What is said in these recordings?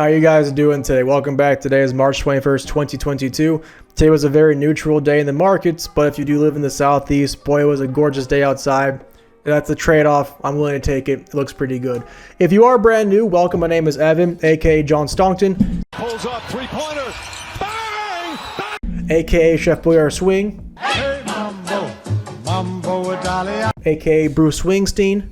How you guys doing today? Welcome back. Today is March 21st, 2022. Today was a very neutral day in the markets, but if you do live in the Southeast, boy, it was a gorgeous day outside. That's a trade-off. I'm willing to take it. It looks pretty good. If you are brand new, welcome. My name is Evan, aka John Stonkton. Pulls up, three-pointer. Bang! Bang! Aka Chef Boyar Swing. Hey, Mambo Italia. Aka Bruce Swingstein.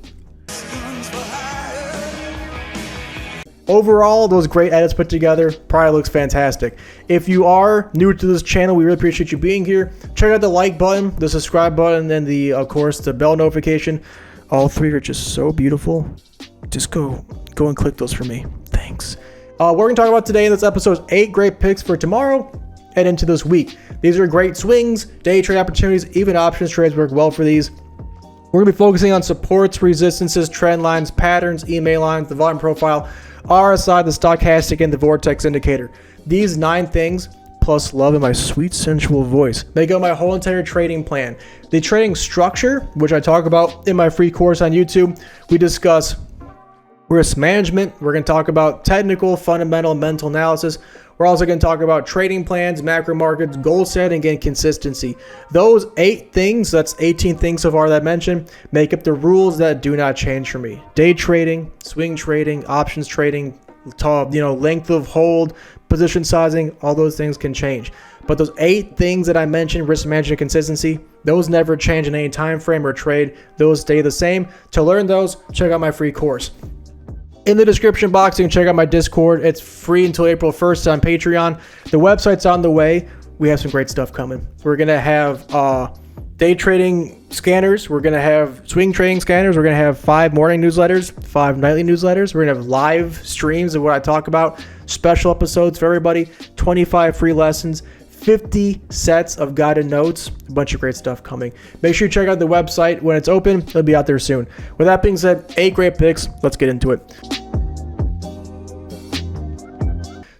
Overall, those great edits put together, probably looks fantastic. If you are new to this channel, we really appreciate you being here. Check out the like button, the subscribe button, and of course, the bell notification. All three are just so beautiful. Just go and click those for me. Thanks. We're going to talk about today in this episode 8 great picks for tomorrow and into this week. These are great swings, day trade opportunities, even options trades work well for these. We're going to be focusing on supports, resistances, trend lines, patterns, EMA lines, the volume profile, RSI, the stochastic, and the vortex indicator. These 9 things, plus love in my sweet sensual voice, make up my whole entire trading plan. The trading structure, which I talk about in my free course on YouTube, we discuss risk management. We're going to talk about technical, fundamental, mental analysis. We're also going to talk about trading plans, macro markets, goal setting, and consistency. Those 8 things, that's 18 things so far that I mentioned, make up the rules that do not change for me. Day trading, swing trading, options trading, length of hold, position sizing, all those things can change. But those 8 things that I mentioned, risk management, consistency, those never change in any time frame or trade. Those stay the same. To learn those, check out my free course. In the description box, you can check out my Discord. It's free until April 1st on Patreon. The website's on the way. We have some great stuff coming. We're going to have day trading scanners. We're going to have swing trading scanners. We're going to have 5 morning newsletters, 5 nightly newsletters. We're going to have live streams of what I talk about, special episodes for everybody, 25 free lessons, 50 sets of guided notes, a bunch of great stuff coming. Make sure you check out the website when it's open. It'll be out there soon. With that being said, 8 great picks. Let's get into it.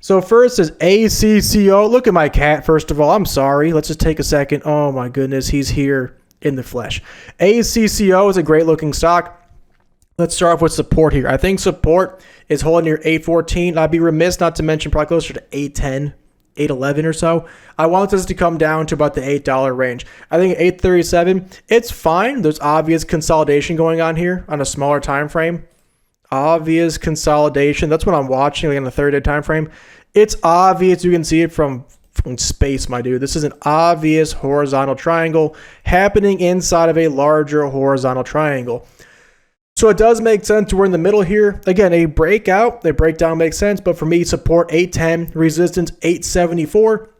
So first is ACCO. Look at my cat, first of all. I'm sorry. Let's just take a second. Oh my goodness, he's here in the flesh. ACCO is a great looking stock. Let's start off with support here. I think support is holding near 814. I'd be remiss not to mention probably closer to 810. 811 or so. I want this to come down to about the $8 range. I think 837, it's fine. There's obvious consolidation going on here on a smaller time frame. Obvious consolidation. That's what I'm watching, like on the 30-day time frame. It's obvious. You can see it from space, my dude. This is an obvious horizontal triangle happening inside of a larger horizontal triangle. So it does make sense. We're in the middle here. Again, a breakout, a breakdown makes sense. But for me, support 810, resistance 874.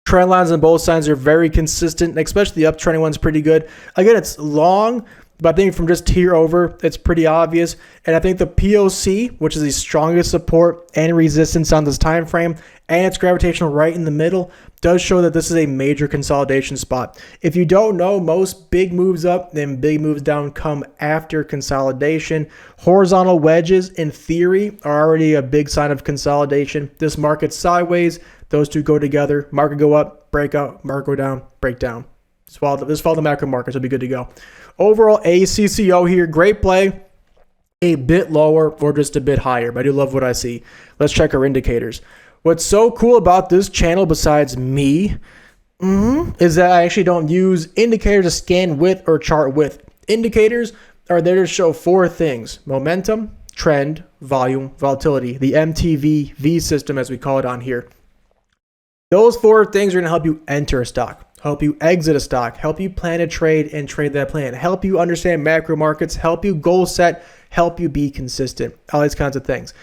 Trend lines on both sides are very consistent, especially the uptrending one's pretty good. Again, it's long, but I think from just here over, it's pretty obvious. And I think the POC, which is the strongest support and resistance on this time frame, and it's gravitational right in the middle, does show that this is a major consolidation spot. If you don't know, most big moves up and big moves down come after consolidation. Horizontal wedges, in theory, are already a big sign of consolidation. This market's sideways. Those two go together. Market go up, break out, market go down, break down. Just follow the macro markets. It'll be good to go. Overall, ACCO here, great play. A bit lower or just a bit higher, but I do love what I see. Let's check our indicators. What's so cool about this channel besides me is that I actually don't use indicators to scan with or chart with. Indicators are there to show 4 things: momentum, trend, volume, volatility, the MTV system as we call it on here. Those 4 things are going to help you enter a stock, help you exit a stock, help you plan a trade and trade that plan, help you understand macro markets, help you goal set, help you be consistent, all these kinds of things.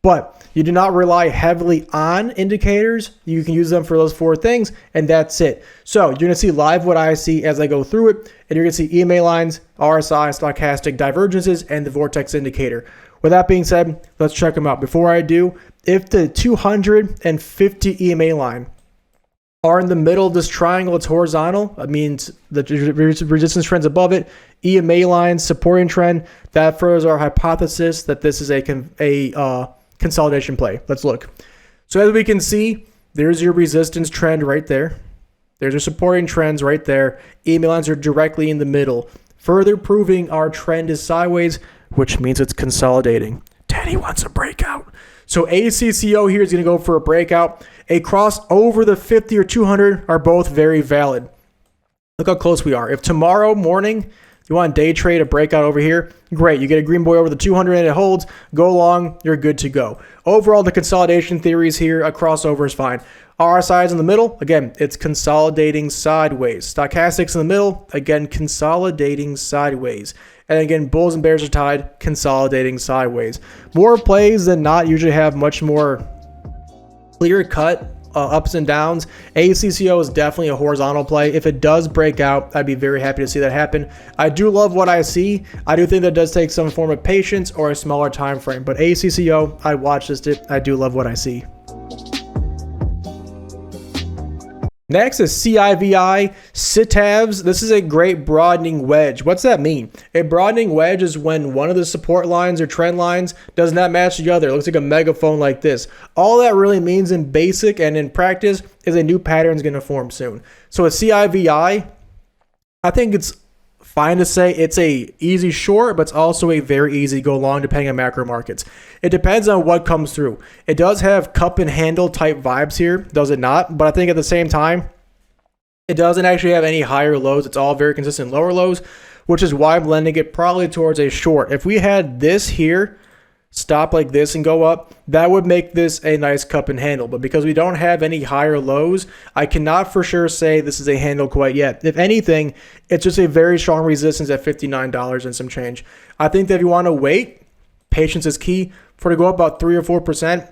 But you do not rely heavily on indicators. You can use them for those 4 things, and that's it. So you're going to see live what I see as I go through it, and you're going to see EMA lines, RSI, stochastic divergences, and the vortex indicator. With that being said, let's check them out. Before I do, if the 250 EMA line are in the middle of this triangle, it's horizontal. That means the resistance trend's above it. EMA lines, supporting trend. That furthers our hypothesis that this is a consolidation play. Let's look. So as we can see, there's your resistance trend right there. There's your supporting trends right there. EMA lines are directly in the middle, further proving our trend is sideways, which means it's consolidating. Daddy wants a breakout. So ACCO here is going to go for a breakout. A cross over the 50 or 200 are both very valid. Look how close we are. If tomorrow morning you want day trade a breakout over here, great. You get a green boy over the 200 and it holds, go long, you're good to go. Overall, the consolidation theories here, a crossover is fine. RSI is in the middle. Again, it's consolidating sideways. Stochastics in the middle. Again, consolidating sideways. And again, bulls and bears are tied, consolidating sideways. More plays than not usually have much more clear-cut ups and downs. ACCO is definitely a horizontal play. If it does break out, I'd be very happy to see that happen. I do love what I see. I do think that does take some form of patience or a smaller time frame. But ACCO, I watched it. I do love what I see. Next is CIVI, CTSH. This is a great broadening wedge. What's that mean? A broadening wedge is when one of the support lines or trend lines does not match the other. It looks like a megaphone like this. All that really means in basic and in practice is a new pattern is going to form soon. So a CIVI, I think it's fine to say it's a easy short, but it's also a very easy go long depending on macro markets. It depends on what comes through. It does have cup and handle type vibes here, does it not? But I think at the same time, it doesn't actually have any higher lows. It's all very consistent lower lows, which is why I'm lending it probably towards a short. If we had this here, stop like this and go up, that would make this a nice cup and handle. But because we don't have any higher lows, I cannot for sure say this is a handle quite yet. If anything, it's just a very strong resistance at $59 and some change. I think that if you want to wait, patience is key. For it to go up about 3 or 4%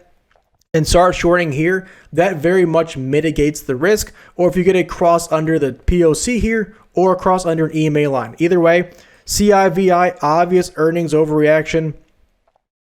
and start shorting here, that very much mitigates the risk. Or if you get a cross under the POC here or a cross under an EMA line. Either way, CIVI, obvious earnings overreaction.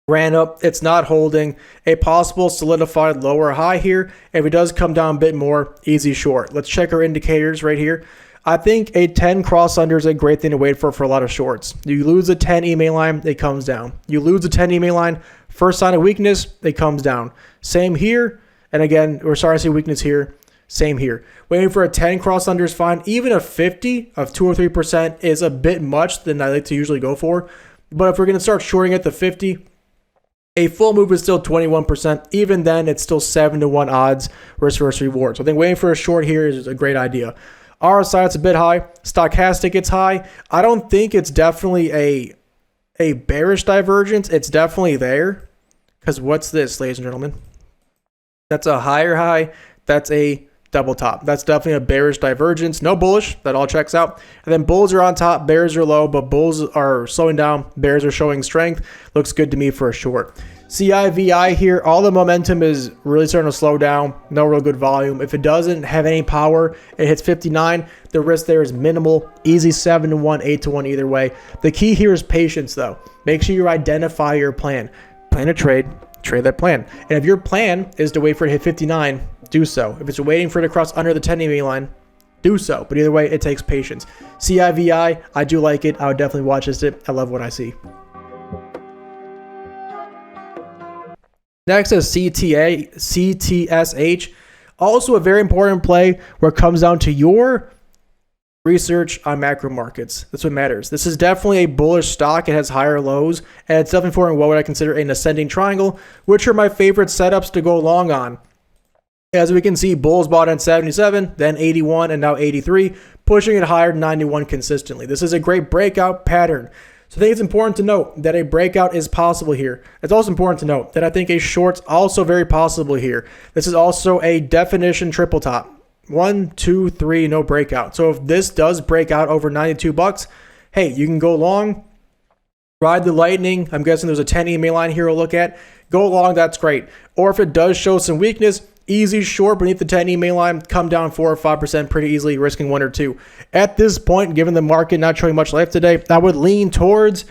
Ran up, it's not holding. A possible solidified lower high here. If it does come down a bit more, easy short. Let's check our indicators right here. I think a 10 cross under is a great thing to wait for a lot of shorts. You lose a 10 EMA line, it comes down. You lose a 10 EMA line, first sign of weakness, it comes down. Same here, and again, we're starting to see weakness here. Same here. Waiting for a 10 cross under is fine. Even a 50 of 2 or 3% is a bit much than I like to usually go for. But if we're going to start shorting at the 50, a full move is still 21%. Even then, it's still 7-to-1 odds risk versus reward. So I think waiting for a short here is a great idea. RSI, it's a bit high. Stochastic, it's high. I don't think it's definitely a bearish divergence. It's definitely there. Because what's this, ladies and gentlemen? That's a higher high. That's a double top. That's definitely a bearish divergence. No bullish. That all checks out. And then bulls are on top. Bears are low. But bulls are slowing down. Bears are showing strength. Looks good to me for a short. CIVI here, all the momentum is really starting to slow down. No real good volume. If it doesn't have any power, it hits 59. The risk there is minimal. Easy 7-to-1, 8-to-1 either way. The key here is patience though. Make sure you identify your plan. Plan a trade. Trade that plan. And if your plan is to wait for it to hit 59, do so. If it's waiting for it to cross under the 10 EMA line, do so. But either way, it takes patience. CIVI, I do like it. I would definitely watch this dip. I love what I see. Next is CTSH. Also a very important play where it comes down to your research on macro markets. That's what matters. This is definitely a bullish stock. It has higher lows, and it's definitely forming what would I consider an ascending triangle, which are my favorite setups to go long on. As we can see, bulls bought at 77, then 81, and now 83, pushing it higher to 91 consistently. This is a great breakout pattern. So I think it's important to note that a breakout is possible here. It's also important to note that I think a short's also very possible here. This is also a definition triple top. 1, 2, 3, no breakout. So if this does break out over $92, hey, you can go long, ride the lightning. I'm guessing there's a 10 EMA line here we'll look at. Go long, that's great. Or if it does show some weakness, easy short beneath the 10 EMA line, come down 4 or 5% pretty easily, risking 1 or 2. At this point, given the market not showing much life today, I would lean towards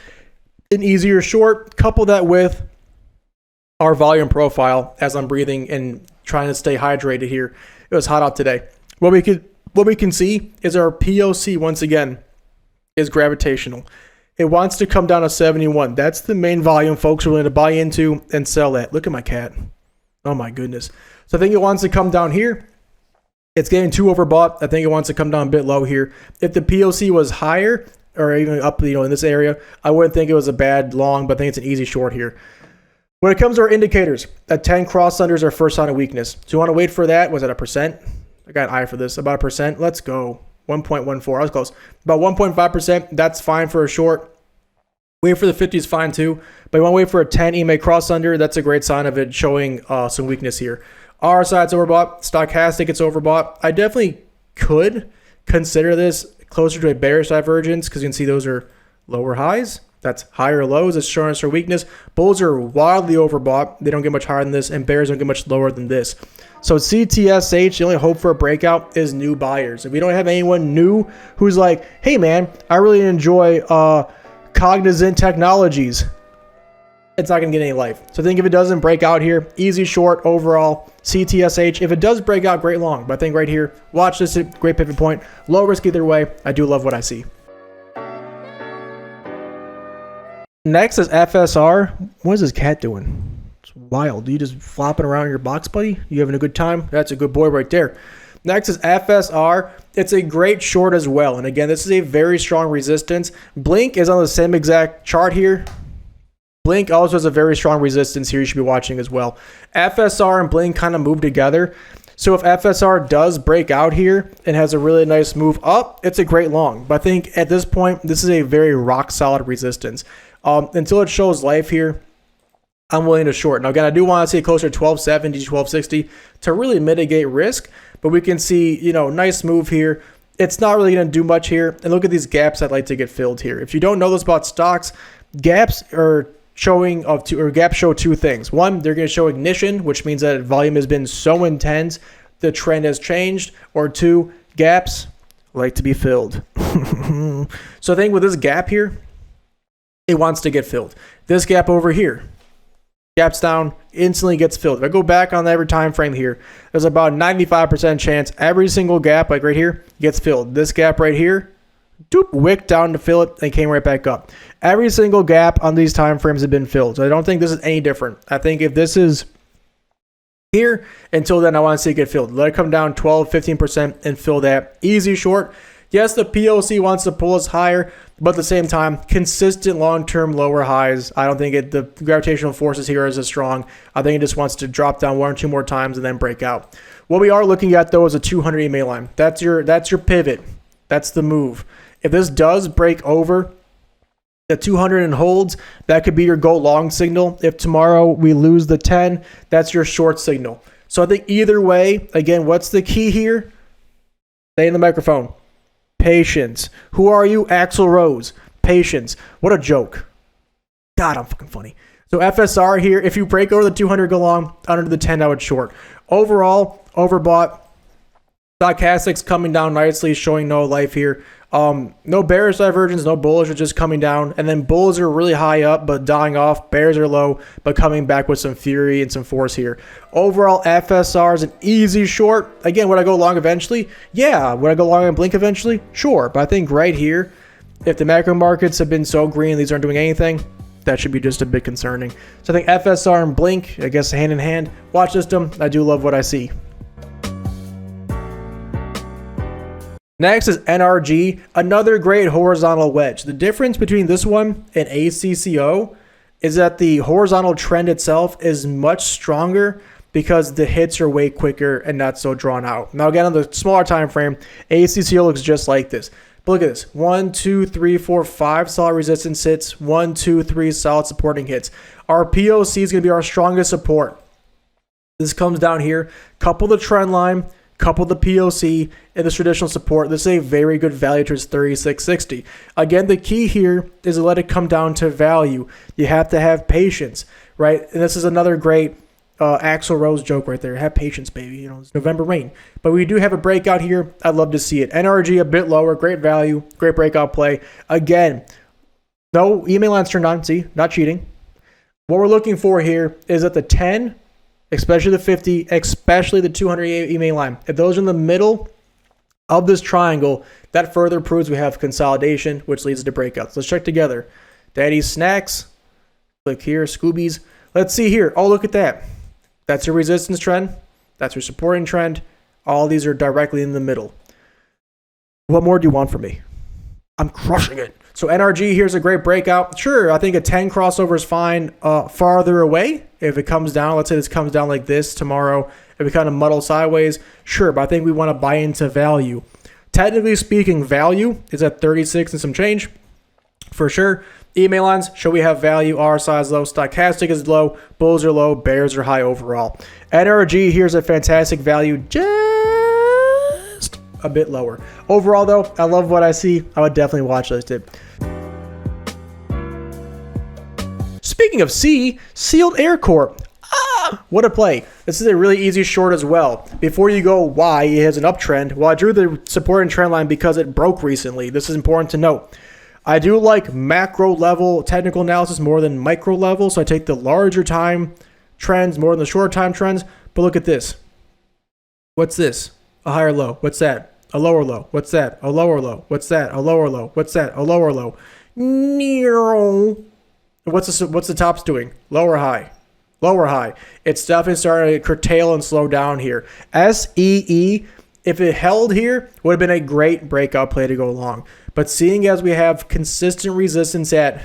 an easier short. Couple that with our volume profile as I'm breathing and trying to stay hydrated here. It was hot out today. What we can see is our POC once again is gravitational. It wants to come down to 71. That's the main volume folks are willing to buy into and sell at. Look at my cat. Oh my goodness. So I think it wants to come down here. It's getting too overbought. I think it wants to come down a bit low here. If the POC was higher or even up, in this area, I wouldn't think it was a bad long, but I think it's an easy short here. When it comes to our indicators, a 10 cross under is our first sign of weakness. So you want to wait for that. Was it a percent? I got an eye for this. About a percent. Let's go. 1.14. I was close. About 1.5%. That's fine for a short. Wait for the 50 is fine too. But you want to wait for a 10 EMA cross under. That's a great sign of it showing some weakness here. RSI, it's overbought. Stochastic, it's overbought. I definitely could consider this closer to a bearish divergence because you can see those are lower highs. That's higher lows. It's showing us our weakness. Bulls are wildly overbought. They don't get much higher than this, and bears don't get much lower than this. So CTSH, the only hope for a breakout is new buyers. If we don't have anyone new who's like, hey man, I really enjoy Cognizant Technologies, it's not going to get any life. So I think if it doesn't break out here, easy short overall. CTSH, if it does break out, great long. But I think right here, watch this, great pivot point. Low risk either way. I do love what I see. Next is FSR. What is this cat doing? It's wild. You just flopping around in your box, buddy? You having a good time? That's a good boy right there. Next is FSR. It's a great short as well. And again, this is a very strong resistance. Blink is on the same exact chart here. Blink also has a very strong resistance here you should be watching as well. FSR and Blink kind of move together. So if FSR does break out here and has a really nice move up, it's a great long. But I think at this point, this is a very rock solid resistance. Until it shows life here, I'm willing to short. Now, again, I do want to see it closer to 1270, 1260 to really mitigate risk. But we can see, nice move here. It's not really going to do much here. And look at these gaps I'd like to get filled here. If you don't know this about stocks, gaps are gaps show two things. One, they're going to show ignition, which means that volume has been so intense, the trend has changed. Or two, gaps like to be filled. So I think with this gap here, it wants to get filled. This gap over here, gaps down, instantly gets filled. If I go back on every time frame here, there's about 95% chance every single gap, like right here, gets filled. This gap right here, doop, wick down to fill it and came right back up. Every single gap on these time frames have been filled. So I don't think this is any different. I think if this is here, until then I want to see it get filled. Let it come down 12, 15% and fill that. Easy short. Yes, the POC wants to pull us higher, but at the same time, consistent long-term lower highs. I don't think the gravitational forces here is as strong. I think it just wants to drop down one or two more times and then break out. What we are looking at, though, is a 200 EMA line. That's your pivot. That's the move. If this does break over the 200 and holds, that could be your go long signal. If tomorrow we lose the 10, that's your short signal. So I think either way, again, what's the key here? Stay in the microphone. Patience. Who are you? Axl Rose. Patience. What a joke. God, I'm fucking funny. So FSR here, if you break over the 200, go long. Under the 10, I would short. Overall, overbought. Stochastic's coming down nicely, showing no life here. No bearish divergence, no bullish, it's just coming down. And then bulls are really high up, but dying off. Bears are low, but coming back with some fury and some force here. Overall, FSR is an easy short. Again, would I go long eventually? Yeah. Would I go long and Blink eventually? Sure. But I think right here, if the macro markets have been so green, these aren't doing anything, that should be just a bit concerning. So I think FSR and Blink, I guess hand in hand. Watch system, I do love what I see. Next is NRG, another great horizontal wedge. The difference between this one and ACCO is that the horizontal trend itself is much stronger because the hits are way quicker and not so drawn out. Now again, on the smaller time frame, ACCO looks just like this. But look at this. 1, 2, 3, 4, 5 solid resistance hits. 1, 2, 3 solid supporting hits. Our POC is going to be our strongest support. This comes down here. Couple the trend line. Couple the POC and the traditional support. This is a very good value towards 3660. Again, the key here is to let it come down to value. You have to have patience, right? And this is another great Axl Rose joke right there. Have patience, baby. It's November rain. But we do have a breakout here. I'd love to see it. NRG a bit lower. Great value. Great breakout play. Again, no email lines turned on. See, not cheating. What we're looking for here is at the 10, especially the 50, especially the 200 EMA line. If those are in the middle of this triangle, that further proves we have consolidation, which leads to breakouts. Let's check together. Daddy's Snacks. Click here, Scoobies. Let's see here. Oh, look at that. That's your resistance trend. That's your supporting trend. All these are directly in the middle. What more do you want from me? I'm crushing it. So NRG, here's a great breakout. Sure, I think a 10 crossover is fine. Farther away, If it comes down, let's say this comes down like this tomorrow, if it kind of muddle sideways, sure, but I think we want to buy into value. Technically speaking, value is at 36 and some change, for sure. Email lines show we have value. RSI is low. Stochastic is low. Bulls are low. Bears are high overall. NRG, here's a fantastic value, just a bit lower. Overall, though, I love what I see. I would definitely watch list it. Speaking of C, Sealed Air Corp. What a play. This is a really easy short as well. Before you go why it has an uptrend, well, I drew the support and trend line because it broke recently. This is important to note. I do like macro level technical analysis more than micro level, so I take the larger time trends more than the shorter time trends. But look at this. What's this? A higher low. What's that? A lower low. What's that? A lower low. What's that? A lower low. What's that? A lower low. What's the tops doing? Lower high. Lower high. It's definitely starting to curtail and slow down here. SEE, if it held here, would have been a great breakout play to go long. But seeing as we have consistent resistance at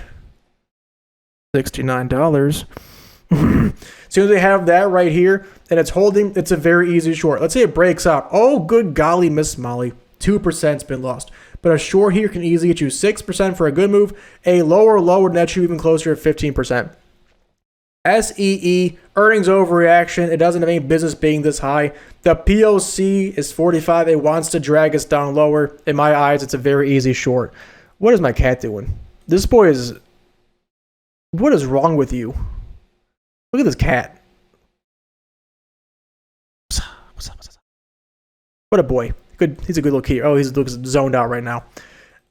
$69, soon as we have that right here and it's holding, it's a very easy short. Let's say it breaks out. Oh, good golly, Miss Molly. 2%'s been lost. But a short here can easily get you 6% for a good move. A lower low would net you even closer to 15%. SEE, earnings overreaction. It doesn't have any business being this high. The POC is 45. It wants to drag us down lower. In my eyes, it's a very easy short. What is my cat doing? This boy is... What is wrong with you? Look at this cat. What's up? What a boy. Good. He's a good little kid. Oh, he looks zoned out right now.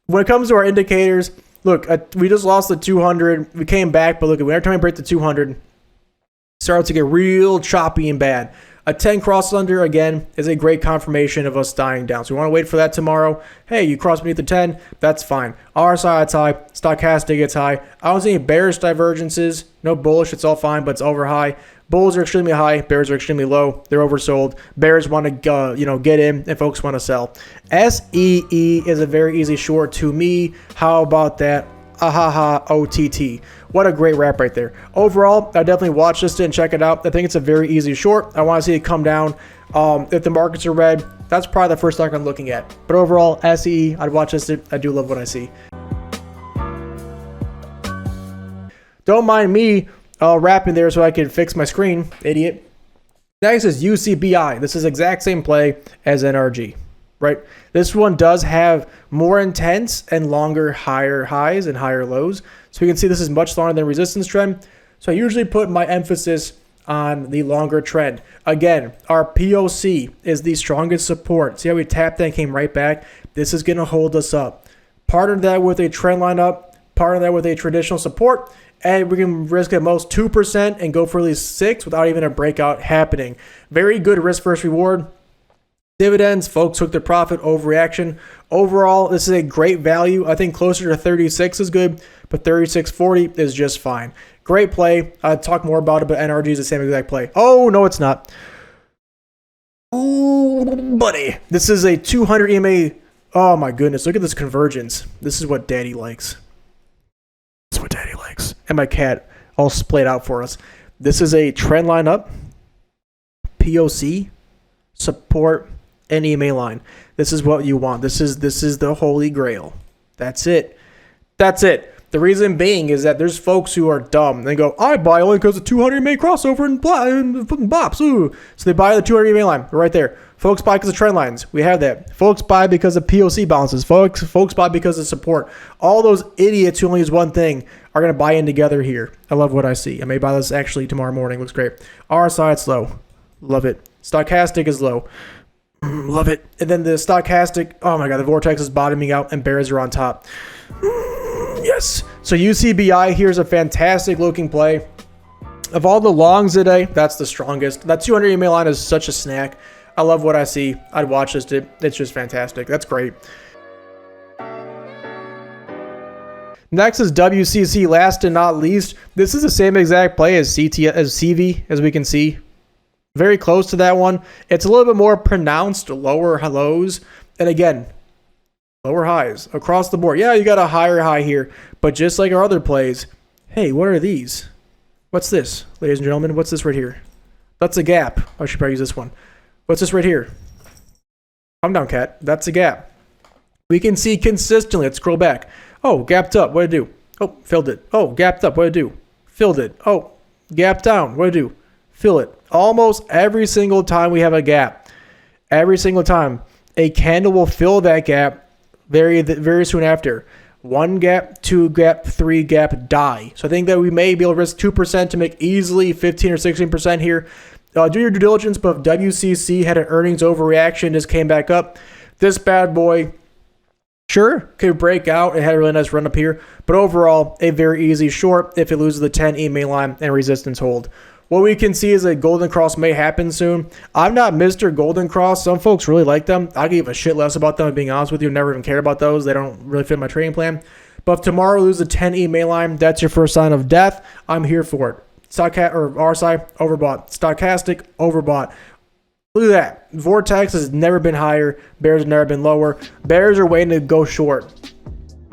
When it comes to our indicators... Look, we just lost the 200. We came back, but look, every time we break the 200, it starts to get real choppy and bad. A 10 cross under, again, is a great confirmation of us dying down. So we want to wait for that tomorrow. Hey, you cross beneath the 10, that's fine. RSI, it's high. Stochastic, it's high. I don't see any bearish divergences. No bullish, it's all fine, but it's over high. Bulls are extremely high. Bears are extremely low. They're oversold. Bears want to get in, and folks want to sell. SEE is a very easy short to me. How about that? Ahaha OTT. What a great wrap right there. Overall, I definitely watch this and check it out. I think it's a very easy short. I want to see it come down. If the markets are red, that's probably the first stock I'm looking at. But overall, SEE, I'd watch this. I do love what I see. Don't mind me wrapping there so I can fix my screen, idiot. Next is UCBI. This is exact same play as NRG, right? This one does have more intense and longer higher highs and higher lows. So you can see this is much longer than resistance trend. So I usually put my emphasis on the longer trend. Again, our POC is the strongest support. See how we tapped and came right back? This is going to hold us up. Partner that with a trend line up, partner that with a traditional support, and we can risk at most 2% and go for at least 6% without even a breakout happening. Very good risk versus reward. Dividends, folks took their profit, overreaction. Overall, this is a great value. I think closer to 36 is good, but 36.40 is just fine. Great play. I'll talk more about it, but NRG is the same exact play. Oh, no, it's not. Ooh, buddy. This is a 200 EMA. Oh, my goodness. Look at this convergence. This is what daddy likes. This is what daddy likes. And my cat all splayed out for us. This is a trend line up, POC, support, and EMA line. This is what you want. This is the holy grail. That's it. That's it. The reason being is that there's folks who are dumb. They go, I buy only because the 200 EMA crossover and bops. Ooh. So they buy the 200 EMA line right there. Folks buy because of trend lines. We have that. Folks buy because of POC bounces. Folks buy because of support. All those idiots who only use one thing are going to buy in together here. I love what I see. I may buy this actually tomorrow morning. Looks great. RSI, it's low. Love it. Stochastic is low. Love it. And then the stochastic, oh my God, the vortex is bottoming out and bears are on top. Yes. So UCBI, here's a fantastic looking play. Of all the longs today, that's the strongest. That 200 EMA line is such a snack. I love what I see. I'd watch this. It's just fantastic. That's great. Next is WCC, last and not least. This is the same exact play as CIVI, as we can see. Very close to that one. It's a little bit more pronounced, lower lows. And again, lower highs across the board. Yeah, you got a higher high here. But just like our other plays, hey, what are these? What's this, ladies and gentlemen? What's this right here? That's a gap. I should probably use this one. What's this right here? Calm down, cat. That's a gap. We can see consistently. Let's scroll back. Oh, gapped up. What did it do? Oh, filled it. Oh, gapped up. What did it do? Filled it. Oh, gapped down. What did it do? Fill it. Almost every single time we have a gap. Every single time. A candle will fill that gap very soon after. 1 gap, 2 gap, 3 gap, die. So I think that we may be able to risk 2% to make easily 15 or 16% here. Do your due diligence, but if WCC had an earnings overreaction, just came back up. This bad boy, sure, could break out. It had a really nice run up here. But overall, a very easy short if it loses the 10 EMA line and resistance hold. What we can see is a Golden Cross may happen soon. I'm not Mr. Golden Cross. Some folks really like them. I give a shit less about them, being honest with you. Never even cared about those. They don't really fit my trading plan. But if tomorrow we lose the 10 EMA line, that's your first sign of death. I'm here for it. RSI, overbought. Stochastic, overbought. Look at that. Vortex has never been higher. Bears have never been lower. Bears are waiting to go short.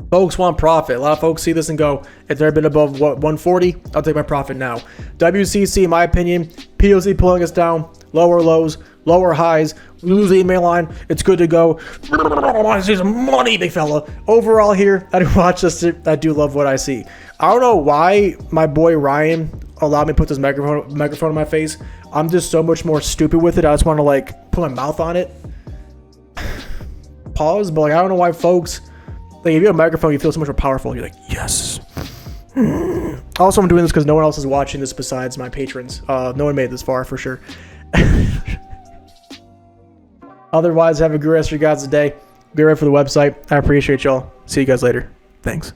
Folks want profit. A lot of folks see this and go, it's never been above, what, 140? I'll take my profit now. WCC, in my opinion, POC pulling us down. Lower lows, lower highs. We lose the email line. It's good to go. I want to see some money, big fella. Overall here, I do watch this. I do love what I see. I don't know why my boy Ryan allowed me to put this microphone in my face. I'm just so much more stupid with it. I just want to like put my mouth on it. Pause, but like I don't know why folks, like if you have a microphone, you feel so much more powerful. You're like, yes. Also, I'm doing this because no one else is watching this besides my patrons. No one made it this far for sure. Otherwise, have a good rest of your guys' day. Be ready for the website. I appreciate y'all. See you guys later. Thanks.